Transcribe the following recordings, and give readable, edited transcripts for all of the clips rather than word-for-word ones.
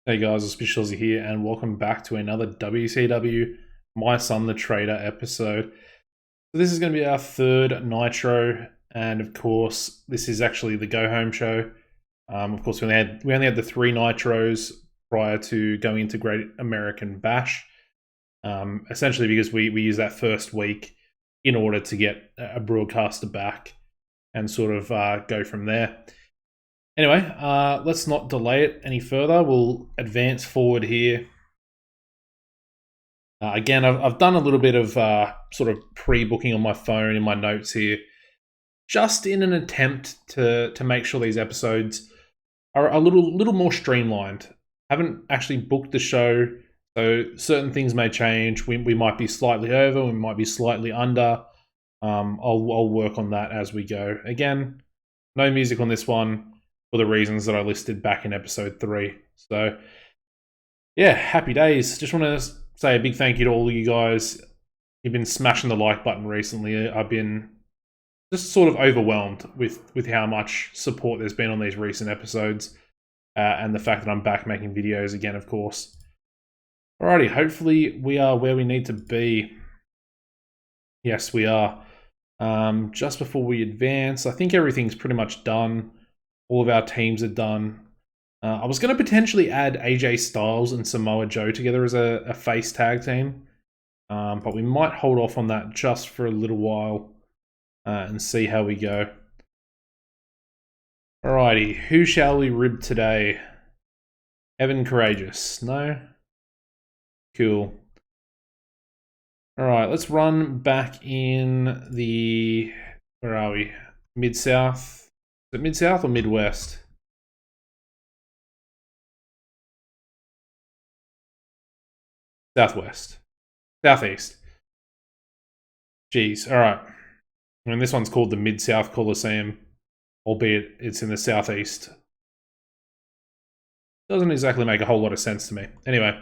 Hey guys, AuspiciousAussie here, and welcome back to another WCW My Son the Traitor episode. So this is going to be our third Nitro, and of course, this is actually the go home show. Of course, we only had the 3 Nitros prior to going into Great American Bash. Essentially, because we use that first week in order to get a broadcaster back and sort of go from there. Anyway, let's not delay it any further. We'll advance forward here. Again, I've done a little bit of sort of pre-booking on my phone in my notes here, just in an attempt to make sure these episodes are a little more streamlined. I haven't actually booked the show, so certain things may change. We might be slightly over, we might be slightly under. I'll work on that as we go. Again, no music on this one, for the reasons that I listed back in episode 3. So, yeah, happy days. Just want to say a big thank you to all of you guys. You've been smashing the like button recently. I've been just sort of overwhelmed with how much support there's been on these recent episodes, and the fact that I'm back making videos again, of course. Alrighty, hopefully we are where we need to be. Yes, we are. Just before we advance, I think everything's pretty much done. All of our teams are done. I was going to potentially add AJ Styles and Samoa Joe together as a face tag team. But we might hold off on that just for a little while and see how we go. Alrighty, who shall we rib today? Evan Courageous. No? Cool. Alright, let's run back in the... Where are we? Mid-South. Is it Mid-South or Midwest? Southwest. Southeast. Jeez, alright. I mean, this one's called the Mid-South Coliseum, albeit it's in the Southeast. Doesn't exactly make a whole lot of sense to me. Anyway,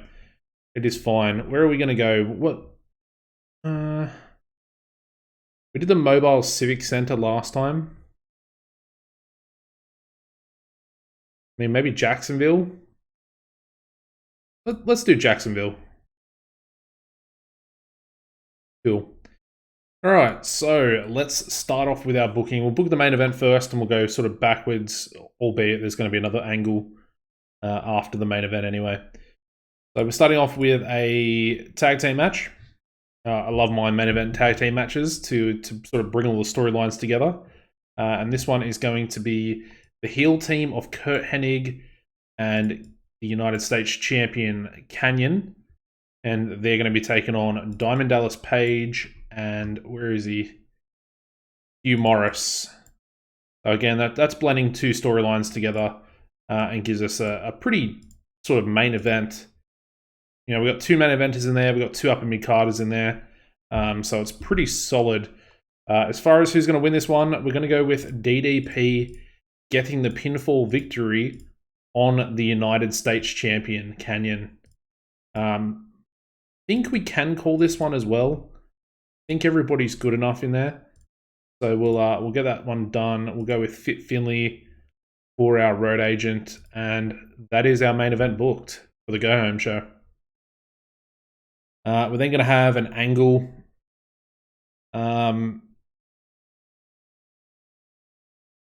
it is fine. Where are we going to go? What? We did the Mobile Civic Center last time. I mean, maybe Jacksonville? Let's do Jacksonville. Cool. Alright, so let's start off with our booking. We'll book the main event first, and we'll go sort of backwards, albeit there's going to be another angle after the main event anyway. So we're starting off with a tag team match. I love my main event tag team matches to sort of bring all the storylines together. And this one is going to be the heel team of Curt Hennig and the United States champion Canyon, and they're going to be taking on Diamond Dallas Page and where is he? Hugh Morris. So again, that's blending 2 storylines together and gives us a pretty sort of main event. You know, we've got 2 main eventers in there, we've got 2 upper mid-carders in there, so it's pretty solid. As far as who's going to win this one, we're going to go with DDP getting the pinfall victory on the United States champion, Canyon. I think we can call this one as well. I think everybody's good enough in there. So we'll get that one done. We'll go with Fit Finley for our road agent, and that is our main event booked for the Go Home show. We're then going to have an angle.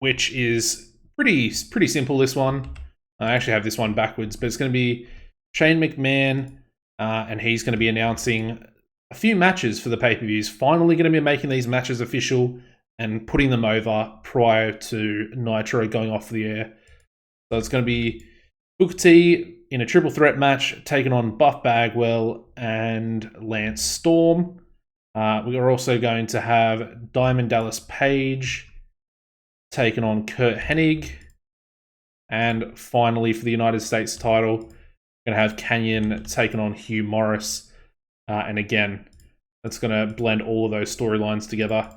Which is pretty simple, this one. I actually have this one backwards, but it's going to be Shane McMahon, and he's going to be announcing a few matches for the pay-per-views. Finally going to be making these matches official and putting them over prior to Nitro going off the air. So it's going to be Booker T in a triple threat match, taking on Buff Bagwell and Lance Storm. We are also going to have Diamond Dallas Page taking on Curt Hennig. And finally, for the United States title, we're going to have Canyon taking on Hugh Morris. And again, that's going to blend all of those storylines together.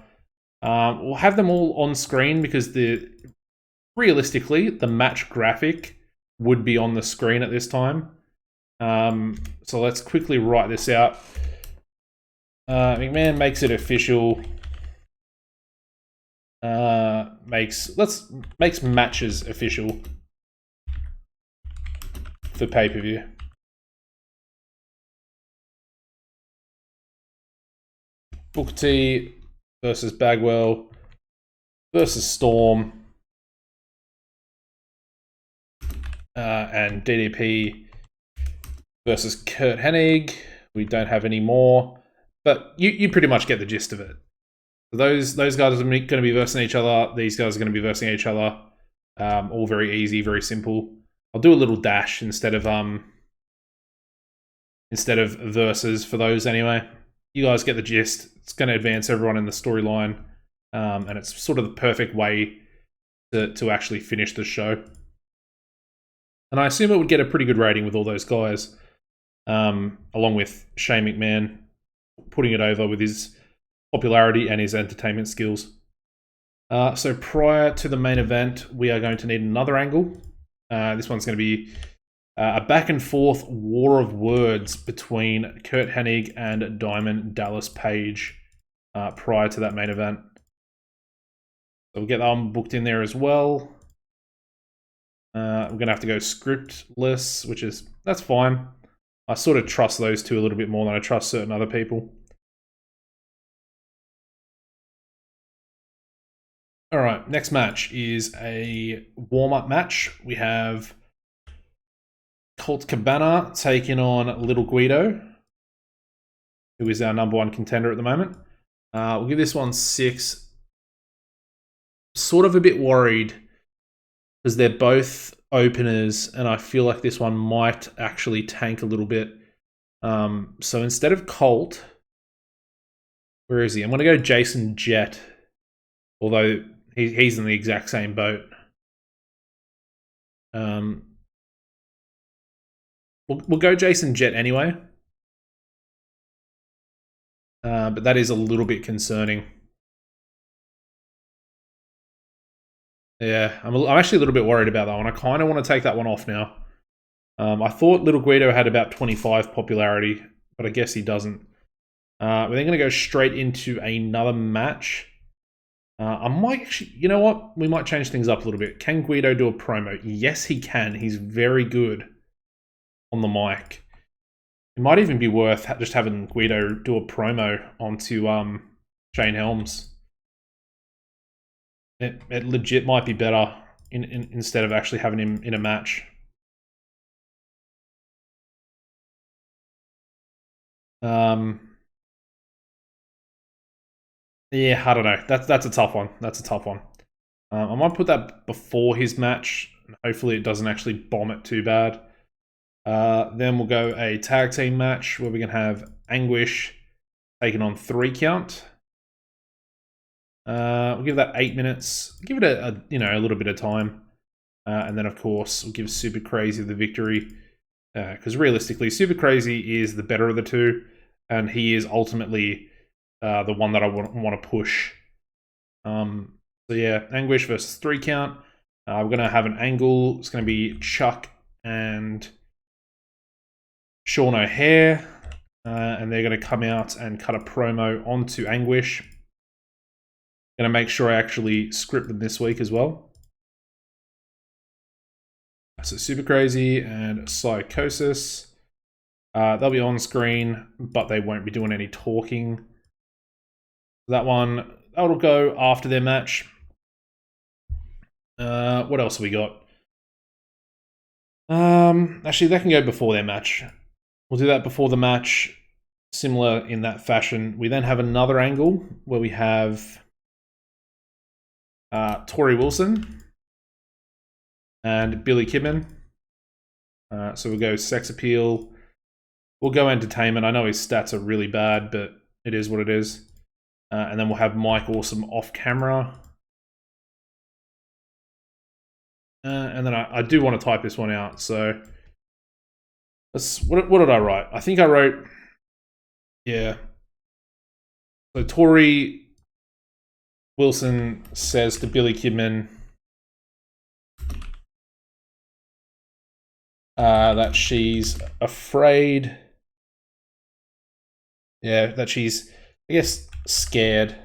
We'll have them all on screen because realistically, the match graphic would be on the screen at this time. So let's quickly write this out. McMahon makes it official. Makes matches official for pay-per-view. Booker T versus Bagwell versus Storm and DDP versus Kurt Hennig. We don't have any more, but you pretty much get the gist of it. Those guys are going to be versing each other. These guys are going to be versing each other. All very easy, very simple. I'll do a little dash instead of verses for those anyway. You guys get the gist. It's going to advance everyone in the storyline, and it's sort of the perfect way to actually finish the show. And I assume it would get a pretty good rating with all those guys, along with Shane McMahon putting it over with his popularity and his entertainment skills. So prior to the main event, we are going to need another angle. This one's going to be a back and forth war of words between Kurt Hennig and Diamond Dallas Page prior to that main event. So we'll get that one booked in there as well. We're going to have to go scriptless, that's fine. I sort of trust those two a little bit more than I trust certain other people. All right, next match is a warm-up match. We have Colt Cabana taking on Little Guido, who is our #1 contender at the moment. We'll give this one 6. Sort of a bit worried because they're both openers, and I feel like this one might actually tank a little bit. So instead of Colt, where is he? I'm going to go Jason Jett, although he's in the exact same boat. We'll go Jason Jett anyway. But that is a little bit concerning. Yeah, I'm actually a little bit worried about that one. I kind of want to take that one off now. I thought Little Guido had about 25 popularity, but I guess he doesn't. We're then going to go straight into another match. I might actually, you know what? We might change things up a little bit. Can Guido do a promo? Yes, he can. He's very good on the mic. It might even be worth just having Guido do a promo onto Shane Helms. It legit might be better instead of actually having him in a match. Yeah, I don't know. That's a tough one. That's a tough one. I might put that before his match. Hopefully it doesn't actually bomb it too bad. Then we'll go a tag team match where we can have Anguish taking on 3 count. We'll give that 8 minutes. Give it a little bit of time. And then of course we'll give Super Crazy the victory. Because realistically, Super Crazy is the better of the two, and he is ultimately the one that I want to push. So yeah, Anguish versus 3 count. We're going to have an angle. It's going to be Chuck and Sean O'Hare. And they're going to come out and cut a promo onto Anguish. Going to make sure I actually script them this week as well. So Super Crazy and Psychosis. They'll be on screen, but they won't be doing any talking. That'll go after their match. What else have we got? Actually, that can go before their match. We'll do that before the match, similar in that fashion. We then have another angle where we have Tori Wilson and Billy Kidman. So we'll go sex appeal. We'll go entertainment. I know his stats are really bad, but it is what it is. And then we'll have Mike Awesome off camera. And then I do want to type this one out. So what did I write? I think I wrote, yeah. So Tori Wilson says to Billy Kidman that she's afraid. Yeah, that she's, I guess, scared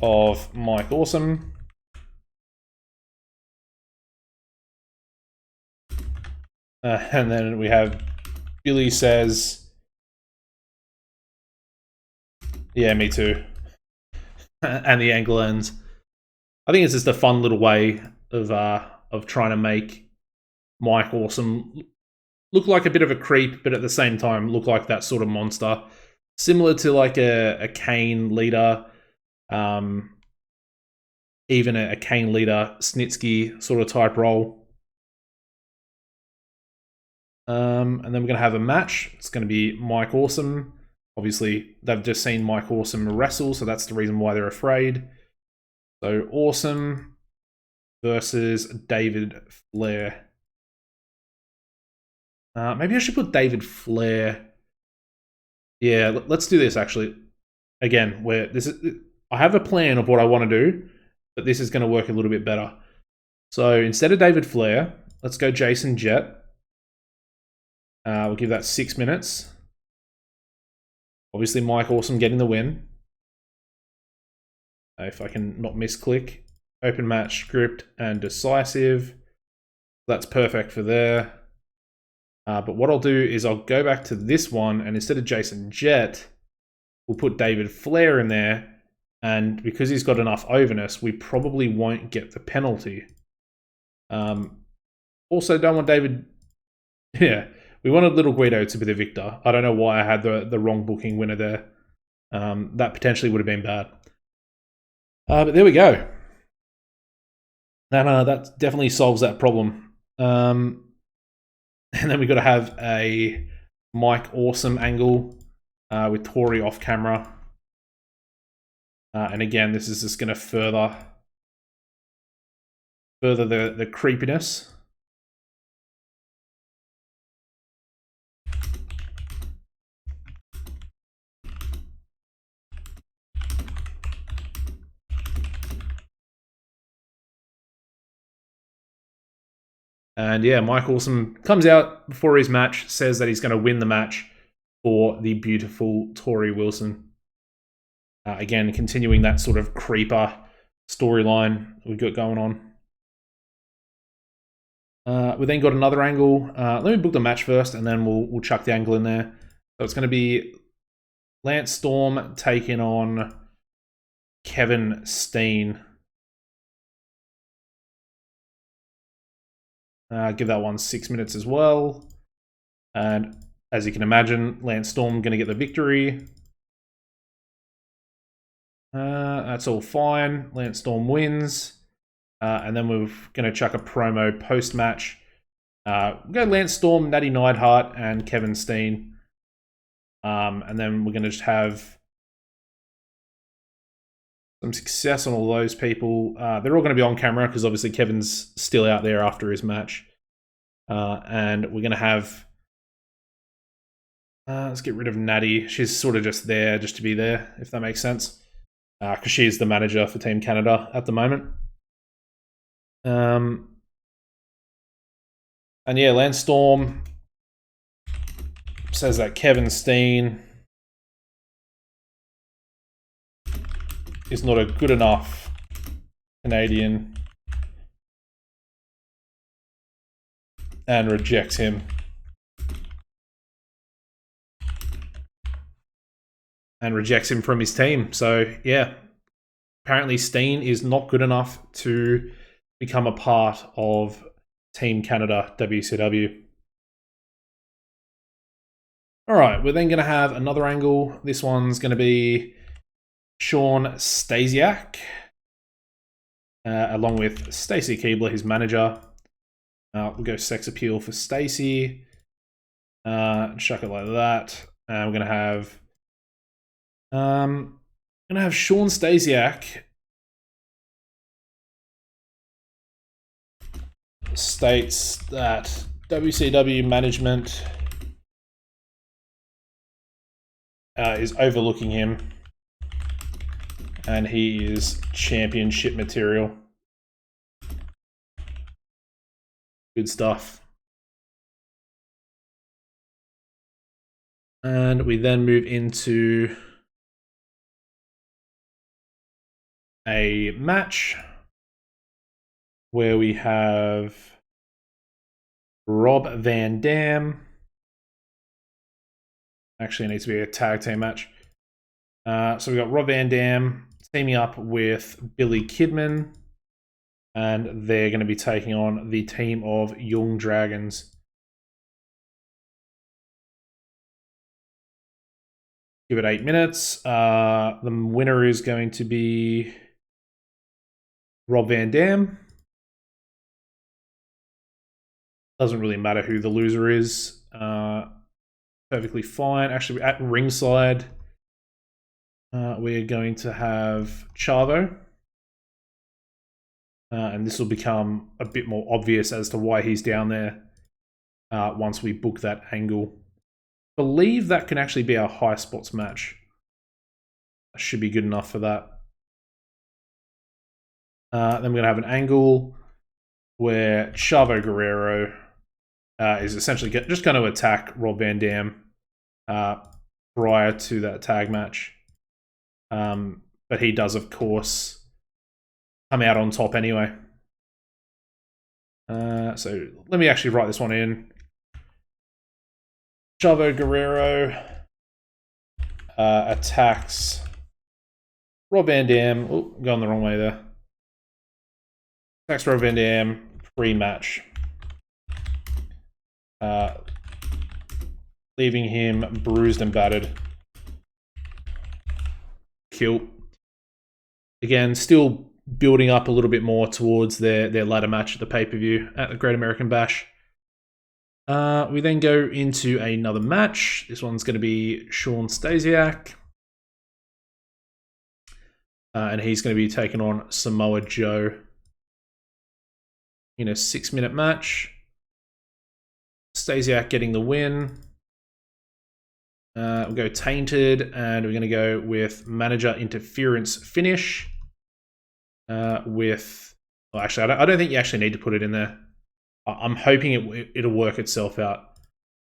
of Mike Awesome. And then we have Billy says, yeah, me too. And the angle ends. I think it's just a fun little way of trying to make Mike Awesome look like a bit of a creep, but at the same time look like that sort of monster. Similar to like a Kane leader, even a Kane leader, Snitsky sort of type role. And then we're going to have a match. It's going to be Mike Awesome. Obviously, they've just seen Mike Awesome wrestle, so that's the reason why they're afraid. So Awesome versus David Flair. Maybe I should put David Flair. Yeah, let's do this actually. Again, where this is, I have a plan of what I want to do, but this is going to work a little bit better. So instead of David Flair, let's go Jason Jett. We'll give that 6 minutes. Obviously, Mike Awesome getting the win. If I can not misclick. Open match, script, and decisive. That's perfect for there. But what I'll do is I'll go back to this one, and instead of Jason Jett, we'll put David Flair in there. And because he's got enough overness, we probably won't get the penalty. Also, don't want David... Yeah, we wanted Little Guido to be the victor. I don't know why I had the wrong booking winner there. That potentially would have been bad. But there we go. And that definitely solves that problem. And then we've got to have a Mike Awesome angle with Tori off camera. And again, this is just going to further the creepiness. And yeah, Mike Awesome comes out before his match, says that he's going to win the match for the beautiful Tori Wilson. Again, continuing that sort of creeper storyline we've got going on. We then got another angle. Let me book the match first, and then we'll chuck the angle in there. So it's going to be Lance Storm taking on Kevin Steen. Give that one 6 minutes as well. And as you can imagine, Lance Storm going to get the victory. That's all fine. Lance Storm wins. And then we're going to chuck a promo post-match. We'll go Lance Storm, Natty Neidhart, and Kevin Steen. And then we're going to just have some success on all those people. They're all going to be on camera because obviously Kevin's still out there after his match. And we're going to have... let's get rid of Natty. She's sort of just there just to be there, if that makes sense. Because she's the manager for Team Canada at the moment. And yeah, Lance Storm says that Kevin Steen is not a good enough Canadian and rejects him. And rejects him from his team. So, yeah. Apparently, Steen is not good enough to become a part of Team Canada WCW. Alright, we're then going to have another angle. This one's going to be Sean Stasiak, along with Stacy Keebler, his manager. We'll go sex appeal for Stacy. Chuck it like that. We're going to have... I'm going to have Sean Stasiak states that WCW management is overlooking him and he is championship material. Good stuff. And we then move into a match where we have Rob Van Dam. Actually, it needs to be a tag team match. So we got Rob Van Dam teaming up with Billy Kidman, and they're going to be taking on the team of Young Dragons. Give it 8 minutes. The winner is going to be Rob Van Dam. Doesn't really matter who the loser is. Perfectly fine. Actually, at ringside, we're going to have Chavo. And this will become a bit more obvious as to why he's down there once we book that angle. I believe that can actually be our high spots match. That should be good enough for that. Then we're going to have an angle where Chavo Guerrero is essentially just going to attack Rob Van Dam prior to that tag match. But he does, of course, come out on top anyway. So let me actually write this one in. Chavo Guerrero attacks Rob Van Dam. Oh, going the wrong way there. Attacks Rob Van Dam pre-match. Leaving him bruised and battered. Kill. Again, still building up a little bit more towards their ladder match at the pay-per-view at the Great American Bash. We then go into another match. This one's going to be Sean Stasiak. And he's going to be taking on Samoa Joe in a 6-minute match. Stasiak getting the win. We'll go Tainted, and we're going to go with Manager Interference Finish. With... Well, actually, I don't think you actually need to put it in there. I'm hoping it'll work itself out.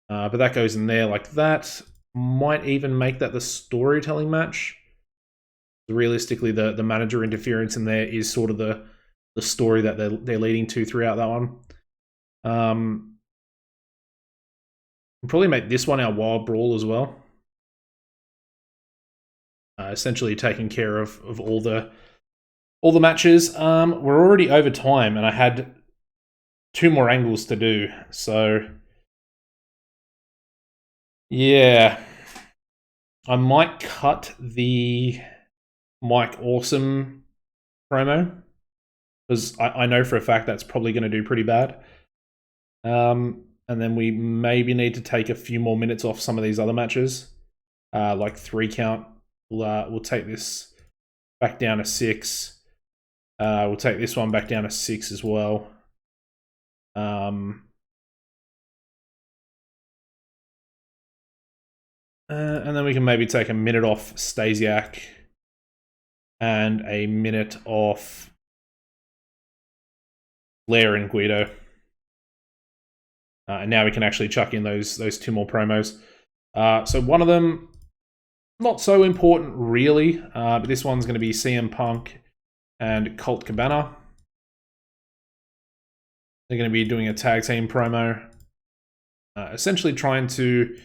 But that goes in there like that. Might even make that the storytelling match. Realistically, the manager interference in there is sort of the story that they're leading to throughout that one. We'll probably make this one our Wild Brawl as well. Essentially taking care of all the matches. We're already over time, and I had 2 more angles to do. So yeah, I might cut the Mike Awesome promo, because I know for a fact that's probably going to do pretty bad. And then we maybe need to take a few more minutes off some of these other matches, like 3 count. We'll take this back down to 6. We'll take this one back down to 6 as well. And then we can maybe take a minute off Stasiak and a minute off Blair and Guido. And now we can actually chuck in those 2 more promos. So one of them, not so important really, but this one's going to be CM Punk and Colt Cabana. They're going to be doing a tag team promo, essentially trying to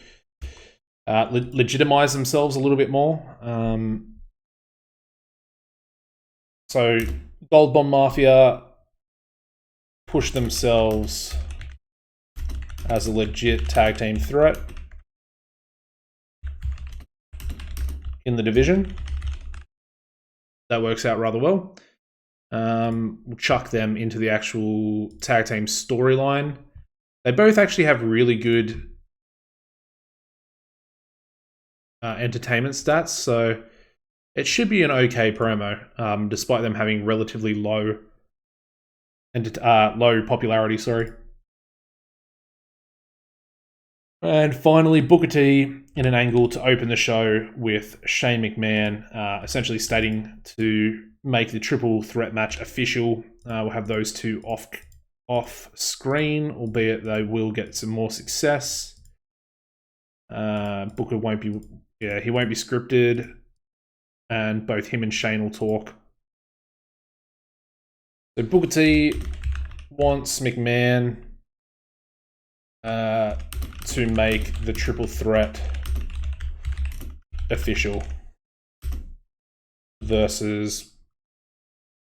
legitimize themselves a little bit more. So Gold Bomb Mafia push themselves as a legit tag team threat in the division. That works out rather well. We'll chuck them into the actual tag team storyline. They both actually have really good entertainment stats, so it should be an okay promo, despite them having relatively low popularity. Sorry. And finally, Booker T in an angle to open the show with Shane McMahon, essentially stating to make the triple threat match official. We'll have those 2 off screen, albeit they will get some more success. Booker won't be, he won't be scripted, and both him and Shane will talk. So Booker T wants McMahon to make the triple threat official versus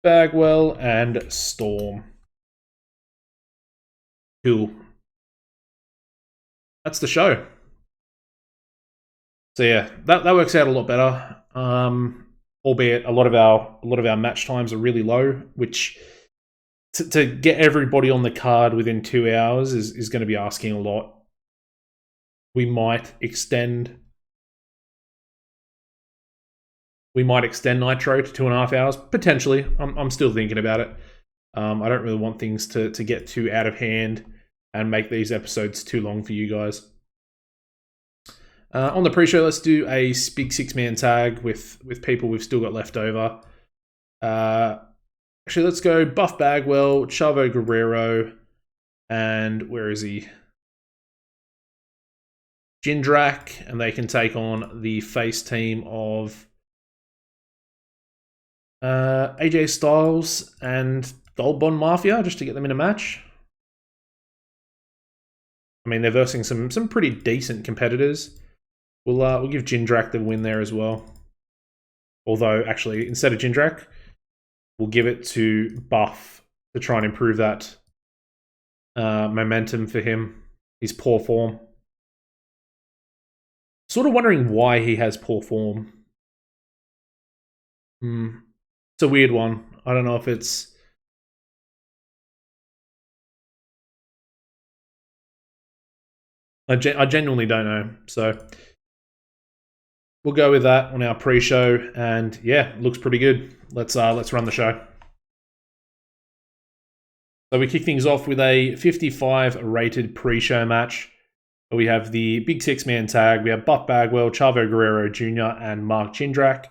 Bagwell and Storm. Cool. That's the show. So yeah, that works out a lot better. Albeit a lot of our match times are really low, which to get everybody on the card within 2 hours is going to be asking a lot. We might extend Nitro to 2.5 hours, potentially. I'm still thinking about it. I don't really want things to get too out of hand and make these episodes too long for you guys. On the pre-show, let's do a big 6-man tag with people we've still got left over. Actually, let's go Buff Bagwell, Chavo Guerrero, and where is he? Jindrak, and they can take on the face team of AJ Styles and Gold Bond Mafia, just to get them in a match. I mean, they're versing some pretty decent competitors. We'll give Jindrak the win there as well. Although, actually, instead of Jindrak, we'll give it to Buff to try and improve that momentum for him. His poor form. Sort of wondering why he has poor form. It's a weird one. I don't know if it's... I genuinely don't know. So we'll go with that on our pre-show, and yeah, looks pretty good. Let's run the show. So we kick things off with a 55 rated pre-show match. We have the big 6-man tag. We have Buff Bagwell, Chavo Guerrero Jr., and Mark Jindrak,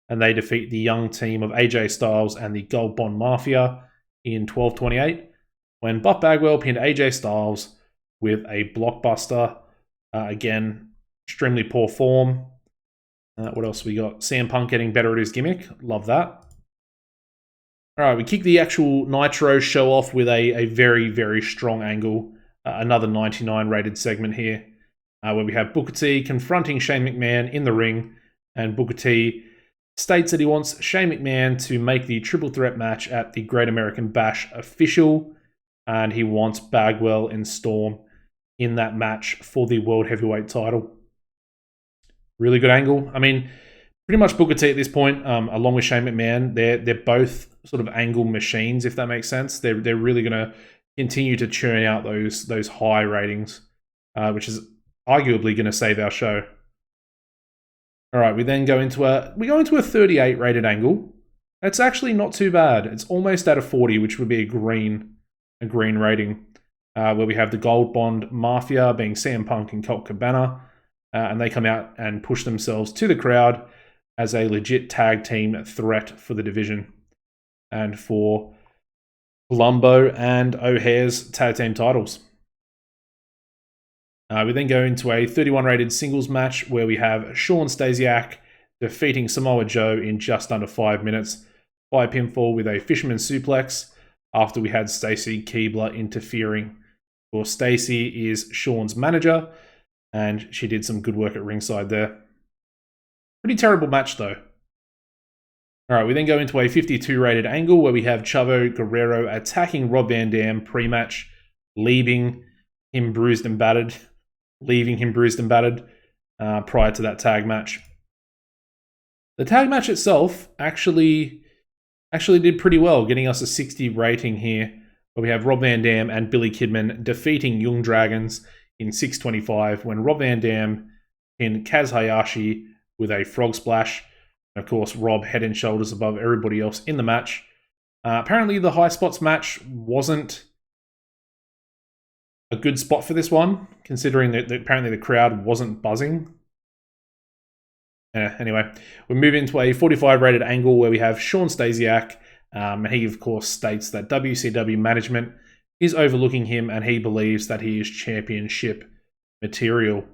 and they defeat the young team of AJ Styles and the Gold Bond Mafia in 12:28, when Buff Bagwell pinned AJ Styles with a blockbuster. Again, extremely poor form. What else we got? CM Punk getting better at his gimmick. Love that. All right, we kick the actual Nitro show off with a very, very strong angle. Another 99 rated segment here, where we have Booker T confronting Shane McMahon in the ring, and Booker T states that he wants Shane McMahon to make the triple threat match at the Great American Bash official, and he wants Bagwell and Storm in that match for the World Heavyweight title. Really good angle. I mean, pretty much Booker T at this point, along with Shane McMahon, they're both sort of angle machines, if that makes sense. They're really going to continue to churn out those high ratings, which is arguably going to save our show. All right, we then go into a 38 rated angle. It's actually not too bad. It's almost at a 40, which would be a green rating, where we have the Gold Bond Mafia being CM Punk and Colt Cabana, and they come out and push themselves to the crowd as a legit tag team threat for the division and for Columbo and O'Hare's tag team titles. We then go into a 31 rated singles match where we have Sean Stasiak defeating Samoa Joe in just under 5 minutes by pinfall with a fisherman suplex after we had Stacy Keibler interfering. Of course, Stacy is Sean's manager, and she did some good work at ringside there. Pretty terrible match though. Alright, we then go into a 52 rated angle where we have Chavo Guerrero attacking Rob Van Dam pre-match, leaving him bruised and battered prior to that tag match. The tag match itself actually did pretty well, getting us a 60 rating here, where we have Rob Van Dam and Billy Kidman defeating Young Dragons in 6:25 when Rob Van Dam pinned Kaz Hayashi with a frog splash. And of course, Rob head and shoulders above everybody else in the match. Apparently, the high spots match wasn't a good spot for this one, considering that apparently the crowd wasn't buzzing. Anyway, we move into a 45 rated angle where we have Sean Stasiak. He, of course, states that WCW management is overlooking him and he believes that he is championship material.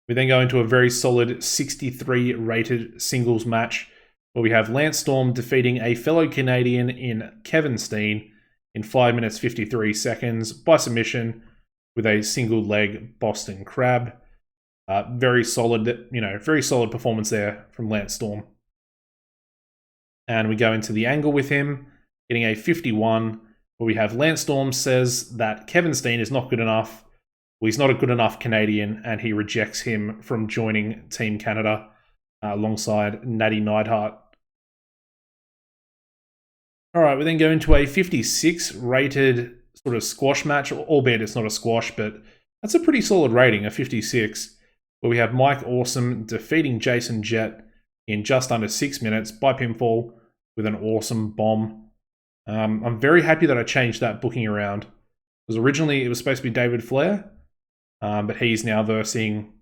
We then go into a very solid 63 rated singles match where we have Lance Storm defeating a fellow Canadian in Kevin Steen in 5 minutes 53 seconds by submission with a single leg Boston Crab. Very solid, very solid performance there from Lance Storm. And we go into the angle with him, getting a 51, where we have Lance Storm says that Kevin Steen is not good enough. Well, he's not a good enough Canadian, and he rejects him from joining Team Canada alongside Natty Neidhart. All right, we then go into a 56 rated sort of squash match, albeit it's not a squash, but that's a pretty solid rating, a 56, where we have Mike Awesome defeating Jason Jett in just under 6 minutes by pinfall with an awesome bomb. I'm very happy that I changed that booking around, because originally it was supposed to be David Flair, but he's now versing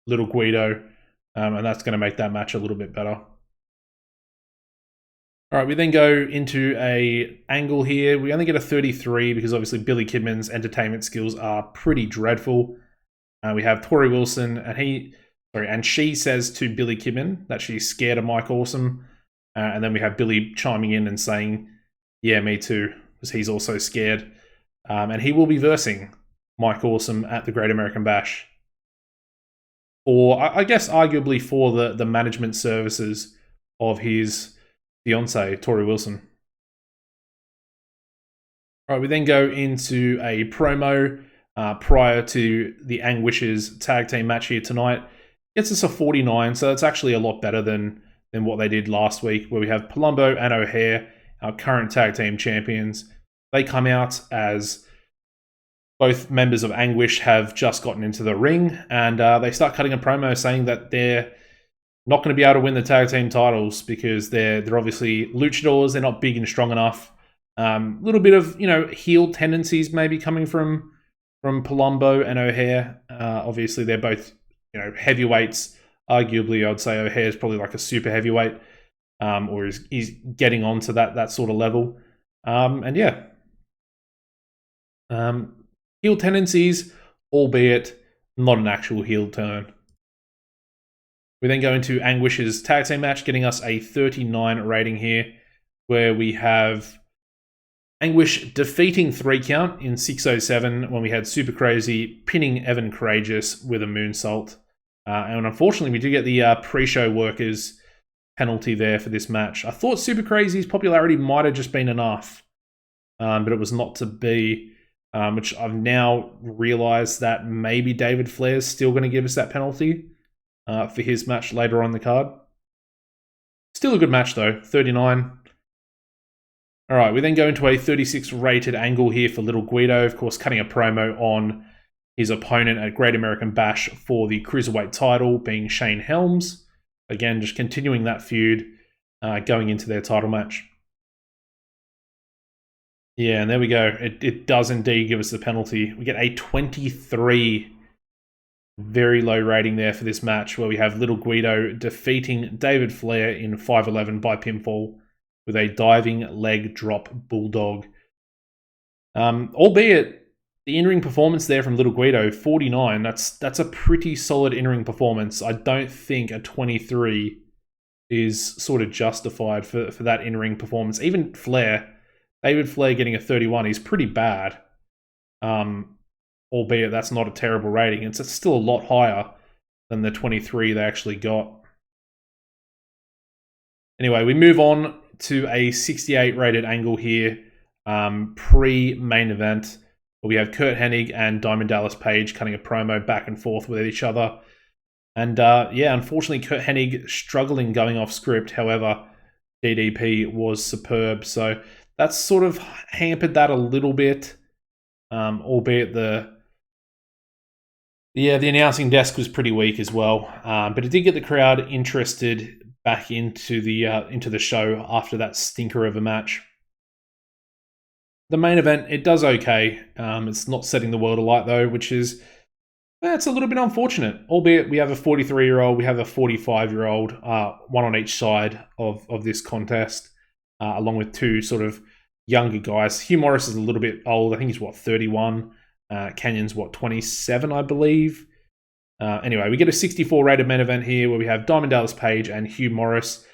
Little Guido, and that's going to make that match a little bit better. All right, we then go into a angle here. We only get a 33 because obviously Billy Kidman's entertainment skills are pretty dreadful. We have Tori Wilson, and she says to Billy Kidman that she's scared of Mike Awesome, and then we have Billy chiming in and saying, "Yeah, me too," because he's also scared, and he will be versing Mike Awesome at the Great American Bash, or I guess arguably for the management services of his fiance, Tori Wilson. All right, we then go into a promo prior to the Anguish's tag team match here tonight. Gets us a 49, so it's actually a lot better than what they did last week, where we have Palumbo and O'Hare, our current tag team champions. They come out as both members of Anguish have just gotten into the ring, and they start cutting a promo saying that they're not going to be able to win the tag team titles because they're obviously luchadors. They're not big and strong enough. Little bit of heel tendencies maybe coming from Palumbo and O'Hare. Obviously, they're both heavyweights. Arguably, I'd say O'Hare's probably like a super heavyweight, or he's getting onto that sort of level. Heel tendencies, albeit not an actual heel turn. We then go into Anguish's tag team match, getting us a 39 rating here, where we have Anguish defeating 3 count in 6:07 when we had Super Crazy pinning Evan Courageous with a moonsault. And unfortunately, we do get the pre-show workers penalty there for this match. I thought Super Crazy's popularity might have just been enough, but it was not to be, which I've now realized that maybe David Flair's still going to give us that penalty for his match later on the card. Still a good match though, 39. All right, we then go into a 36 rated angle here for Little Guido, of course, cutting a promo on his opponent at Great American Bash for the Cruiserweight title, being Shane Helms. Again, just continuing that feud going into their title match. Yeah, and there we go. It does indeed give us the penalty. We get a 23. Very low rating there for this match, where we have Little Guido defeating David Flair in 5:11 by pinfall with a diving leg drop bulldog. Albeit the in-ring performance there from Little Guido, 49, that's a pretty solid in-ring performance. I don't think a 23 is sort of justified for that in-ring performance. Even David Flair getting a 31 is pretty bad. Albeit that's not a terrible rating. It's still a lot higher than the 23 they actually got. Anyway, we move on to a 68 rated angle here, pre-main event, where we have Curt Hennig and Diamond Dallas Page cutting a promo back and forth with each other. And unfortunately, Curt Hennig struggling going off script. However, DDP was superb. So that's sort of hampered that a little bit, albeit the announcing desk was pretty weak as well. But it did get the crowd interested back into the show after that stinker of a match. The main event, it does okay. It's not setting the world alight though, which is it's a little bit unfortunate. Albeit we have a 43-year-old, we have a 45-year-old, one on each side of this contest, along with 2 sort of younger guys. Hugh Morris is a little bit old. I think he's 31. Canyon's 27, I believe. Anyway, we get a 64 rated main event here where we have Diamond Dallas Page and Hugh Morris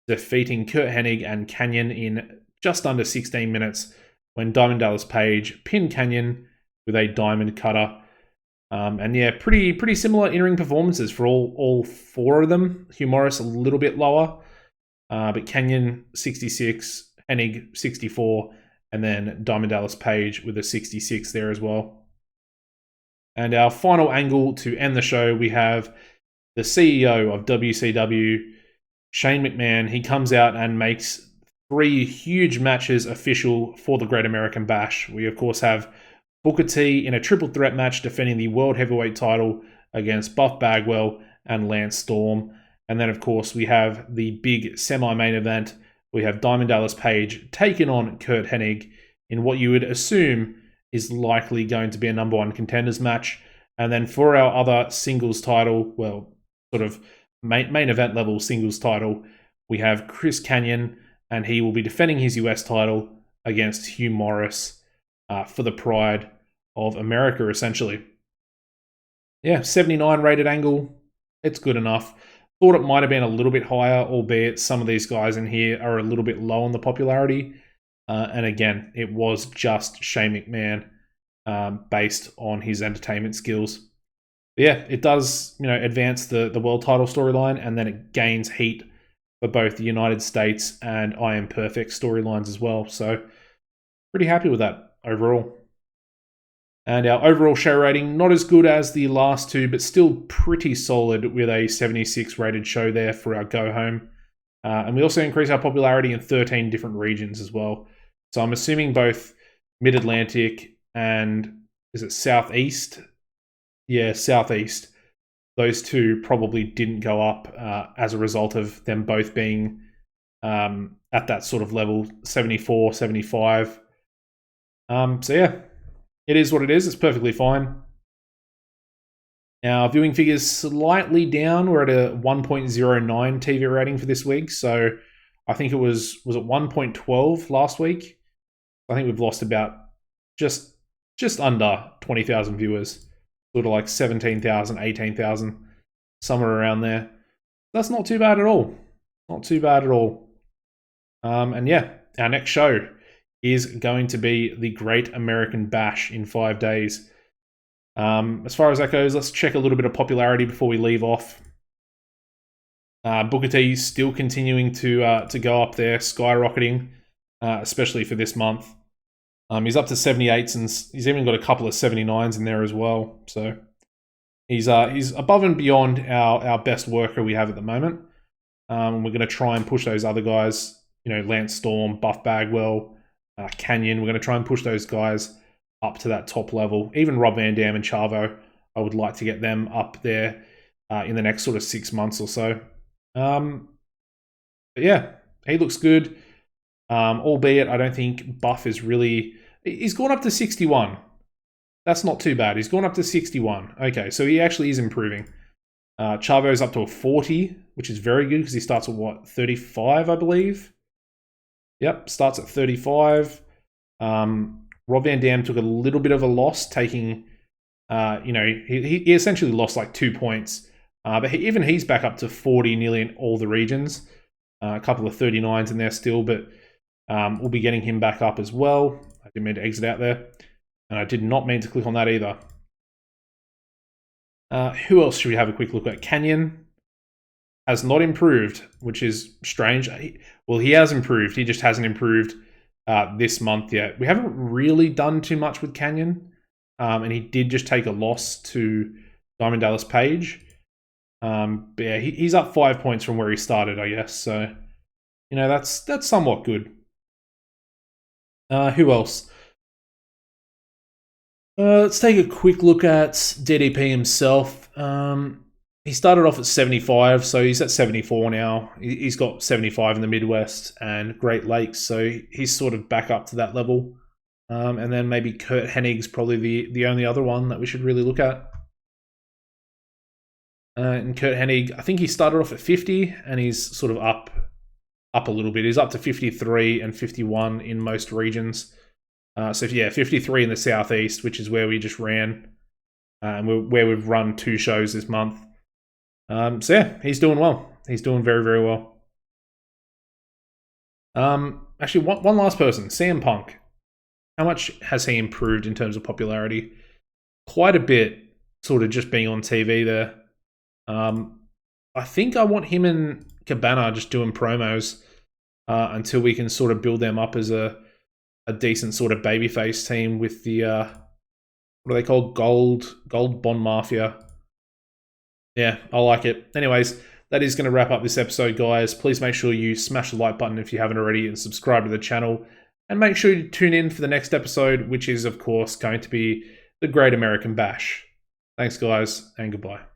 defeating Curt Hennig and Canyon in just under 16 minutes when Diamond Dallas Page pinned Canyon with a diamond cutter. And yeah, pretty similar in-ring performances for all four of them. Hugh Morris a little bit lower, but Canyon 66, Hennig 64, and then Diamond Dallas Page with a 66 there as well. And our final angle to end the show, we have the CEO of WCW, Shane McMahon. He comes out and makes 3 huge matches official for the Great American Bash. We, of course, have Booker T in a triple threat match defending the World Heavyweight title against Buff Bagwell and Lance Storm. And then, of course, we have the big semi-main event. We have Diamond Dallas Page taking on Curt Hennig in what you would assume is likely going to be a number 1 contenders match. And then for our other singles title, well, sort of main event level singles title, we have Chris Kanyon, and he will be defending his US title against Hugh Morris for the pride of America, essentially. Yeah, 79 rated angle. It's good enough. Thought it might have been a little bit higher, albeit some of these guys in here are a little bit low on the popularity. And again, it was just Shane McMahon based on his entertainment skills. But yeah, it does, advance the world title storyline, and then it gains heat for both the United States and I Am Perfect storylines as well. So pretty happy with that overall. And our overall show rating, not as good as the last 2, but still pretty solid with a 76 rated show there for our go home. And we also increased our popularity in 13 different regions as well. So I'm assuming both Mid-Atlantic and, is it Southeast? Yeah, Southeast. Those 2 probably didn't go up as a result of them both being at that sort of level, 74, 75. So yeah, it is what it is. It's perfectly fine. Our viewing figures slightly down. We're at a 1.09 TV rating for this week. So I think it was it 1.12 last week? I think we've lost about just under 20,000 viewers. Sort of like 17,000, 18,000, somewhere around there. That's not too bad at all. Not too bad at all. And yeah, our next show is going to be the Great American Bash in 5 days. As far as that goes, let's check a little bit of popularity before we leave off. Booker T is still continuing to go up there, skyrocketing, especially for this month. He's up to 78s, and he's even got a couple of 79s in there as well. So he's above and beyond our best worker we have at the moment. We're going to try and push those other guys, Lance Storm, Buff Bagwell, Canyon. We're going to try and push those guys up to that top level. Even Rob Van Dam and Chavo, I would like to get them up there in the next sort of 6 months or so. But yeah, he looks good. Albeit, I don't think Buff is really... He's gone up to 61. That's not too bad. He's gone up to 61. Okay, so he actually is improving. Chavo's up to a 40, which is very good because he starts at, 35, I believe? Yep, starts at 35. Rob Van Dam took a little bit of a loss, taking... he essentially lost like 2 points. But even he's back up to 40 nearly in all the regions. A couple of 39s in there still, but... we'll be getting him back up as well. I didn't mean to exit out there. And I did not mean to click on that either. Who else should we have a quick look at? Canyon has not improved, which is strange. Well, he has improved. He just hasn't improved this month yet. We haven't really done too much with Canyon. And he did just take a loss to Diamond Dallas Page. But yeah, he's up 5 points from where he started, I guess. So, that's somewhat good. Who else? Let's take a quick look at DDP himself. He started off at 75, so he's at 74 now. He's got 75 in the Midwest and Great Lakes, so he's sort of back up to that level. And then maybe Curt Hennig's probably the only other one that we should really look at. And Curt Hennig, I think he started off at 50, and he's sort of up a little bit. He's up to 53 and 51 in most regions. So yeah, 53 in the Southeast, which is where we just ran, and where we've run 2 shows this month. So yeah, he's doing well. He's doing very, very well. Actually, one last person, CM Punk. how much has he improved in terms of popularity? Quite a bit, sort of just being on TV there. I think I want him and Cabana just doing promos until we can sort of build them up as a decent sort of babyface team with the what are they called? Gold Bond Mafia. Yeah, I like it. Anyways, that is going to wrap up this episode, guys. Please make sure you smash the like button if you haven't already and subscribe to the channel. And make sure you tune in for the next episode, which is, of course, going to be the Great American Bash. Thanks, guys, and goodbye.